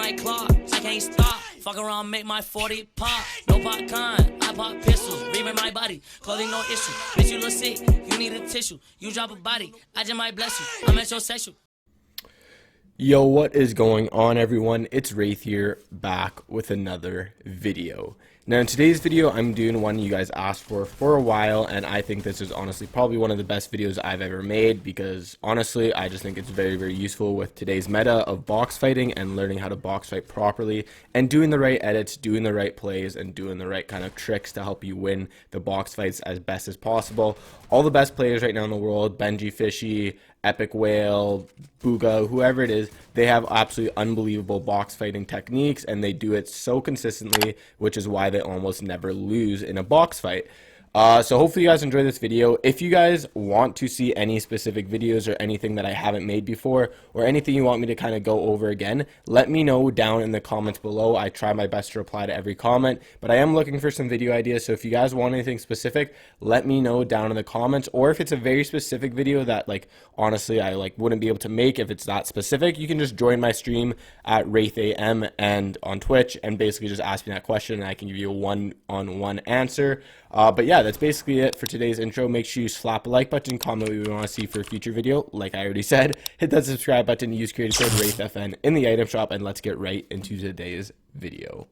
my clock, I can't stop. Fuck around, make my 40 pop. No popcorn, I pop pistols. Reaming my body, clothing no issue. Bitch, you look sick, you need a tissue. You drop a body, I just might bless you. I'm metrosexual. Yo, what is going on, everyone? It's Wraith here, back with another video. Now, in today's video, I'm doing one you guys asked for a while, and I think this is honestly probably one of the best videos I've ever made because, honestly, I just think it's very, very useful with today's meta of box fighting and learning how to box fight properly and doing the right edits, doing the right plays, and doing the right kind of tricks to help you win the box fights as best as possible. All the best players right now in the world, Benji Fishy, Epic Whale, Booga, whoever it is, they have absolutely unbelievable box fighting techniques and they do it so consistently, which is why they almost never lose in a box fight. So hopefully you guys enjoy this video. If you guys want to see any specific videos or anything that I haven't made before or anything you want me to kind of go over again, let me know down in the comments below. I try my best to reply to every comment, but I am looking for some video ideas. So if you guys want anything specific, let me know down in the comments. Or if it's a very specific video that honestly I wouldn't be able to make if it's that specific, you can just join my stream at WraithAM and on Twitch and basically just ask me that question and I can give you a one-on-one answer. But yeah, that's basically it for today's intro. Make sure you slap a like button, comment what you want to see for a future video. Like I already said, hit that subscribe button, use creator code WraithFN in the item shop, and let's get right into today's video.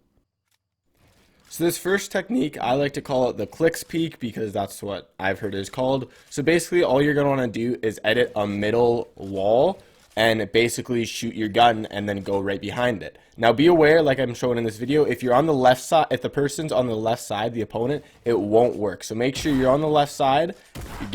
So this first technique, I like to call it the clicks peek because that's what I've heard is called. So basically all you're going to want to do is edit a middle wall and basically shoot your gun and then go right behind it. Now be aware, like I'm showing in this video, if you're on the left side, if the person's on the left side, the opponent, it won't work. So make sure you're on the left side,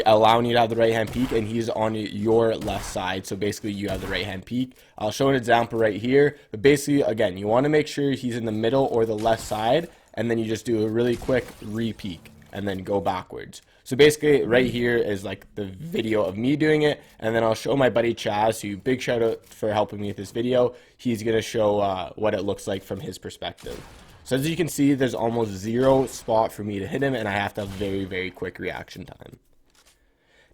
allowing you to have the right hand peek, and he's on your left side. So basically you have the right hand peek. I'll show an example right here. But basically, again, you want to make sure he's in the middle or the left side, and then you just do a really quick re-peek and then go backwards. So basically right here is like the video of me doing it, and then I'll show my buddy Chaz, who big shout out for helping me with this video. He's gonna show what it looks like from his perspective. So as you can see, there's almost zero spot for me to hit him, and I have to have very, very quick reaction time.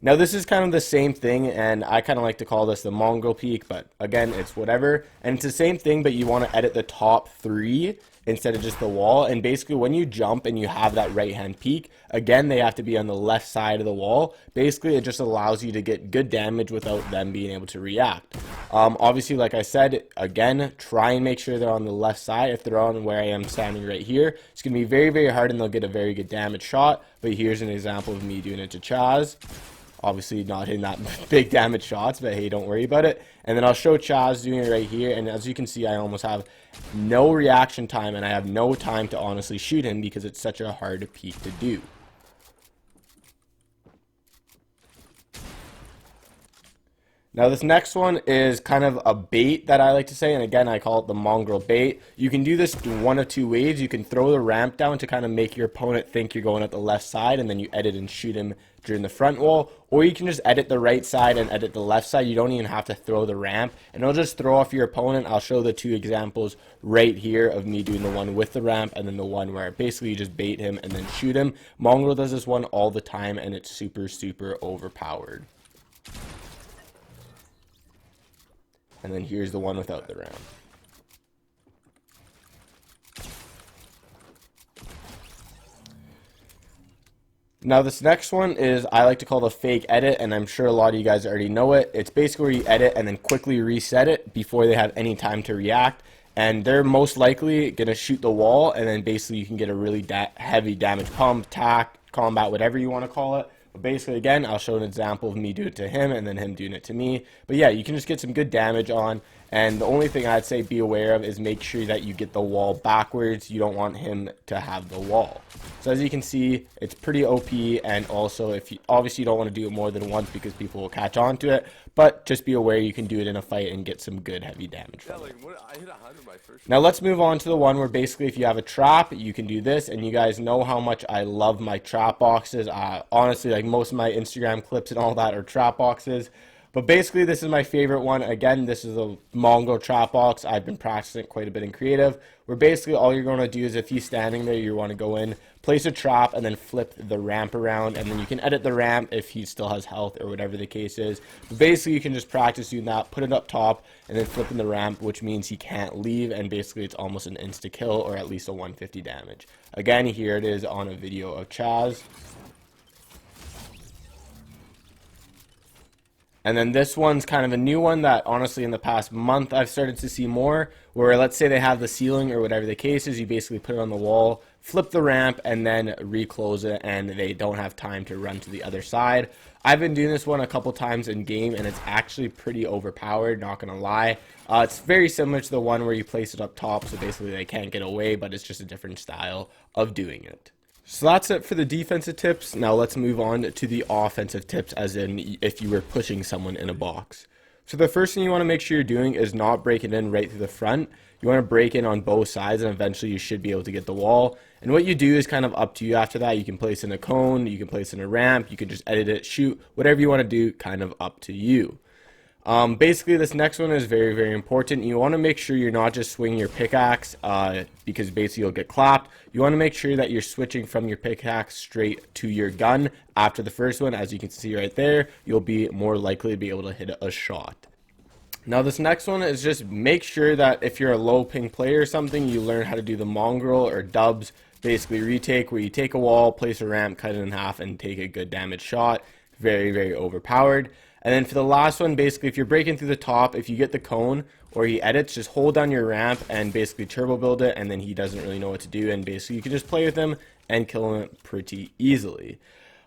Now this is kind of the same thing, and I kind of like to call this the mongrel peek, but again, it's whatever. And it's the same thing, but you want to edit the top three instead of just the wall. And basically when you jump and you have that right hand peek, again, they have to be on the left side of the wall. Basically it just allows you to get good damage without them being able to react. Obviously, like I said, again, try and make sure they're on the left side. If they're on where I am standing right here, it's going to be very, very hard and they'll get a very good damage shot. But here's an example of me doing it to Chaz. Obviously not hitting that big damage shots, but hey, don't worry about it. And then I'll show Chaz doing it right here, and as you can see, I almost have no reaction time, and I have no time to honestly shoot him because it's such a hard peek to do. Now this next one is kind of a bait that I like to say, and again I call it the mongrel bait. You can do this one of two ways. You can throw the ramp down to kind of make your opponent think you're going at the left side, and then you edit and shoot him during the front wall, or you can just edit the right side and edit the left side. You don't even have to throw the ramp, and it'll just throw off your opponent. I'll show the two examples right here of me doing the one with the ramp and then the one where basically you just bait him and then shoot him. Mongrel does this one all the time, and it's super, super overpowered. And then here's the one without the ramp. Now this next one is I like to call the fake edit, and I'm sure a lot of you guys already know it. It's basically where you edit and then quickly reset it before they have any time to react. And they're most likely going to shoot the wall, and then basically you can get a really heavy damage pump, tack, combat, whatever you want to call it. But basically, again, I'll show an example of me doing it to him and then him doing it to me. But yeah, you can just get some good damage on. And the only thing I'd say be aware of is make sure that you get the wall backwards. You don't want him to have the wall. So as you can see, it's pretty OP. And also, if you obviously you don't want to do it more than once because people will catch on to it. But just be aware you can do it in a fight and get some good heavy damage from it. Now let's move on to the one where basically if you have a trap, you can do this. And you guys know how much I love my trap boxes. Honestly, like most of my Instagram clips and all that are trap boxes. But basically, this is my favorite one. Again, this is a Mongo trap box. I've been practicing it quite a bit in creative, where basically all you're going to do is if he's standing there, you want to go in, place a trap, and then flip the ramp around, and then you can edit the ramp if he still has health or whatever the case is. But basically, you can just practice doing that, put it up top, and then flipping the ramp, which means he can't leave, and basically it's almost an insta-kill or at least a 150 damage. Again, here it is on a video of Chaz. And then this one's kind of a new one that honestly in the past month I've started to see more, where let's say they have the ceiling or whatever the case is, you basically put it on the wall, flip the ramp, and then reclose it, and they don't have time to run to the other side. I've been doing this one a couple times in game, and it's actually pretty overpowered, not gonna lie. It's very similar to the one where you place it up top, so basically they can't get away, but it's just a different style of doing it. So that's it for the defensive tips. Now let's move on to the offensive tips, as in if you were pushing someone in a box. So the first thing you want to make sure you're doing is not break it in right through the front. You want to break in on both sides, and eventually you should be able to get the wall. And what you do is kind of up to you after that. You can place in a cone, you can place in a ramp, you can just edit it, shoot, whatever you want to do, kind of up to you. Basically, this next one is very, very important. You want to make sure you're not just swinging your pickaxe because basically you'll get clapped. You want to make sure that you're switching from your pickaxe straight to your gun after the first one. As you can see right there, you'll be more likely to be able to hit a shot. Now this next one is just make sure that if you're a low ping player or something, you learn how to do the mongrel or dubs, basically retake, where you take a wall, place a ramp, cut it in half, and take a good damage shot. Very, very overpowered. And then for the last one, basically, if you're breaking through the top, if you get the cone or he edits, just hold down your ramp and basically turbo build it, and then he doesn't really know what to do, and basically you can just play with him and kill him pretty easily.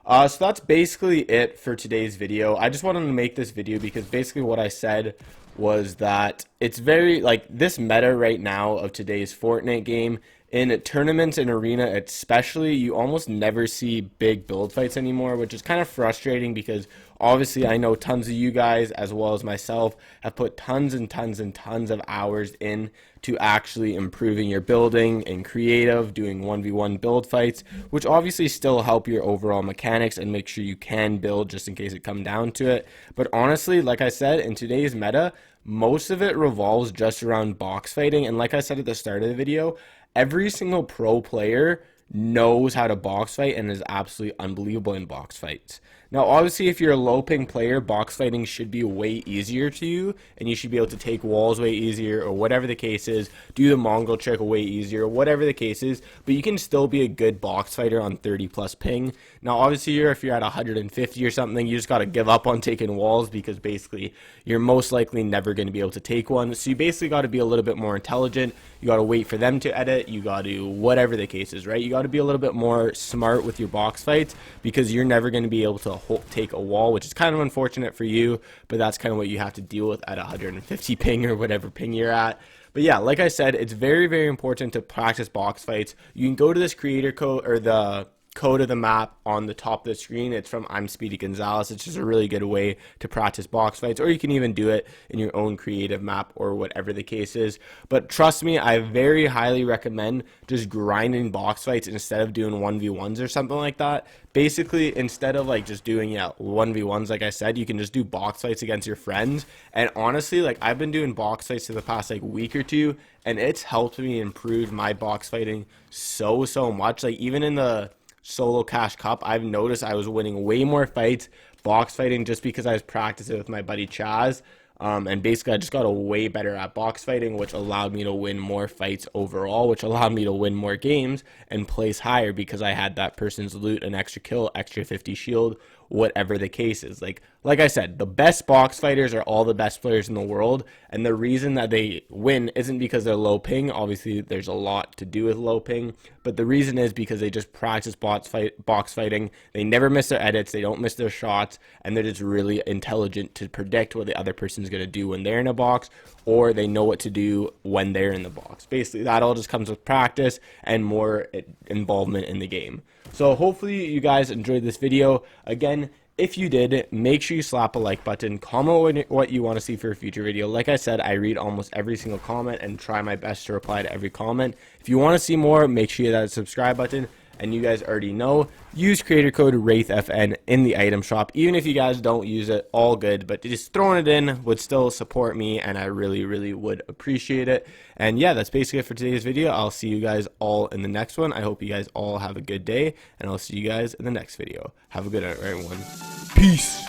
So that's basically it for today's video. I just wanted to make this video because basically what I said was that it's very, like, this meta right now of today's Fortnite game, in tournaments and arena especially, you almost never see big build fights anymore, which is kind of frustrating because obviously I know tons of you guys as well as myself have put tons and tons and tons of hours in to actually improving your building and creative, doing 1v1 build fights, which obviously still help your overall mechanics and make sure you can build just in case it come down to it. But honestly, like I said, in today's meta, most of it revolves just around box fighting, and like I said at the start of the video, every single pro player knows how to box fight and is absolutely unbelievable in box fights. Now, obviously, if you're a low ping player, box fighting should be way easier to you, and you should be able to take walls way easier, or whatever the case is, do the Mongol trick way easier, whatever the case is, but you can still be a good box fighter on 30 plus ping. Now, obviously, if you're at 150 or something, you just got to give up on taking walls because basically you're most likely never going to be able to take one. So you basically got to be a little bit more intelligent. You got to wait for them to edit. You got to, whatever the case is, right? You got to be a little bit more smart with your box fights because you're never going to be able to take a wall, which is kind of unfortunate for you, but that's kind of what you have to deal with at 150 ping or whatever ping you're at. But yeah, like I said, it's very, very important to practice box fights. You can go to this creator code or the code of the map on the top of the screen. It's from I'm Speedy Gonzalez. It's just a really good way to practice box fights, or you can even do it in your own creative map or whatever the case is. But trust me, I very highly recommend just grinding box fights instead of doing 1v1s or something like that. Basically, instead of like just doing 1v1s, like I said, you can just do box fights against your friends. And honestly, like I've been doing box fights for the past like week or two, and it's helped me improve my box fighting so much. Like even in the solo cash cup, I've noticed I was winning way more fights box fighting just because I was practicing with my buddy Chaz. And basically I just got way better at box fighting, which allowed me to win more fights overall, which allowed me to win more games and place higher because I had that person's loot, an extra kill, extra 50 shield, whatever the case is. Like I said, the best box fighters are all the best players in the world, and the reason that they win isn't because they're low ping. Obviously there's a lot to do with low ping, but the reason is because they just practice box fighting. They never miss their edits, they don't miss their shots, and they're just really intelligent to predict what the other person's going to do when they're in a box, or they know what to do when they're in the box. Basically that all just comes with practice and more involvement in the game. So hopefully you guys enjoyed this video. Again, if you did, make sure you slap a like button, comment what you want to see for a future video. Like I said, I read almost every single comment and try my best to reply to every comment. If you want to see more, make sure you hit that subscribe button. And you guys already know, use creator code WraithFN in the item shop. Even if you guys don't use it, all good, but just throwing it in would still support me, and I really would appreciate it. And yeah, that's basically it for today's video. I'll see you guys all in the next one. I hope you guys all have a good day, and I'll see you guys in the next video. Have a good night, everyone. Peace.